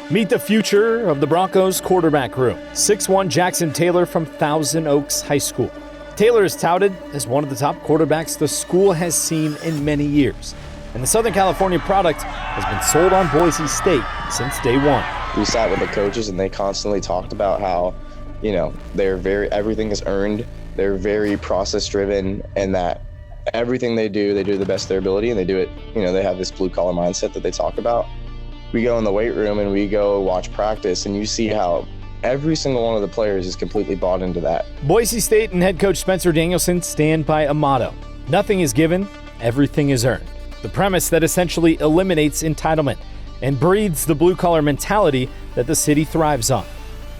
Meet the future of the Broncos quarterback room, 6'1" Jackson Taylor from Thousand Oaks High School. Taylor is touted as one of the top quarterbacks the school has seen in many years, and the Southern California product has been sold on Boise State since day one. We sat with the coaches and they constantly talked about how, everything is earned, they're very process driven, and that everything they do the best of their ability, and they do it, they have this blue collar mindset that they talk about. We go in the weight room and we go watch practice, and you see how every single one of the players is completely bought into that. Boise State and head coach Spencer Danielson stand by a motto: nothing is given, everything is earned. The premise that essentially eliminates entitlement and breeds the blue-collar mentality that the city thrives on.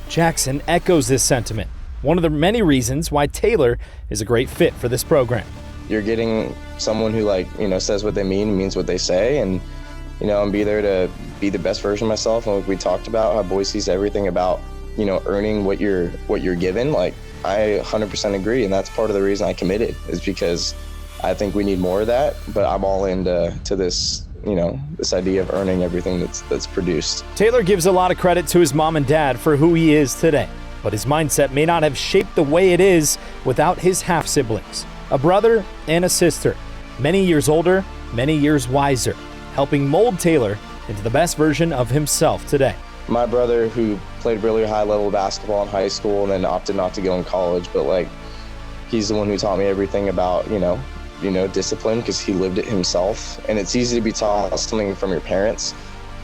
Jackson echoes this sentiment, one of the many reasons why Taylor is a great fit for this program. You're getting someone who says what they means what they say, and I'm be there to be the best version of myself. And like we talked about, how Boise's everything about earning what you're given. Like, I 100% agree, and that's part of the reason I committed, is because I think we need more of that. But I'm all into this this idea of earning everything that's produced. Taylor gives a lot of credit to his mom and dad for who he is today, but his mindset may not have shaped the way it is without his half-siblings, a brother and a sister, many years older, many years wiser, helping mold Taylor into the best version of himself today. My brother, who played really high-level basketball in high school and then opted not to go in college, but he's the one who taught me everything about discipline, because he lived it himself. And it's easy to be taught something from your parents,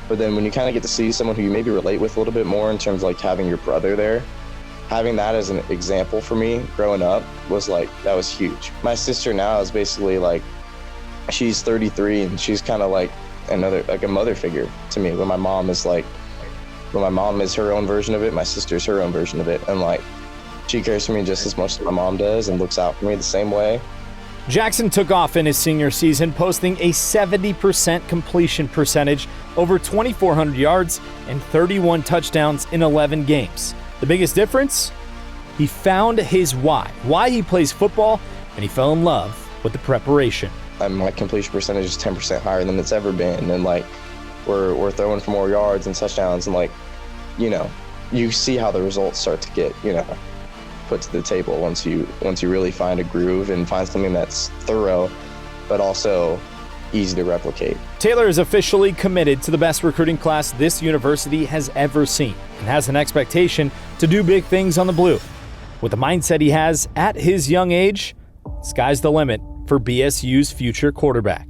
but then when you kind of get to see someone who you maybe relate with a little bit more, in terms of having your brother there, having that as an example for me growing up was that was huge. My sister now is basically she's 33, and she's kind of a mother figure to me. When my mom is her own version of it, my sister's her own version of it, and she cares for me just as much as my mom does and looks out for me the same way. Jackson took off in his senior season, posting a 70% completion percentage, over 2,400 yards, and 31 touchdowns in 11 games. The biggest difference? He found his why he plays football, and he fell in love with the preparation. My completion percentage is 10% higher than it's ever been, and we're throwing for more yards and touchdowns, and you see how the results start to get put to the table once you really find a groove and find something that's thorough but also easy to replicate. Taylor is officially committed to the best recruiting class this university has ever seen, and has an expectation to do big things on the blue. With the mindset he has at his young age, sky's the limit for BSU's future quarterback.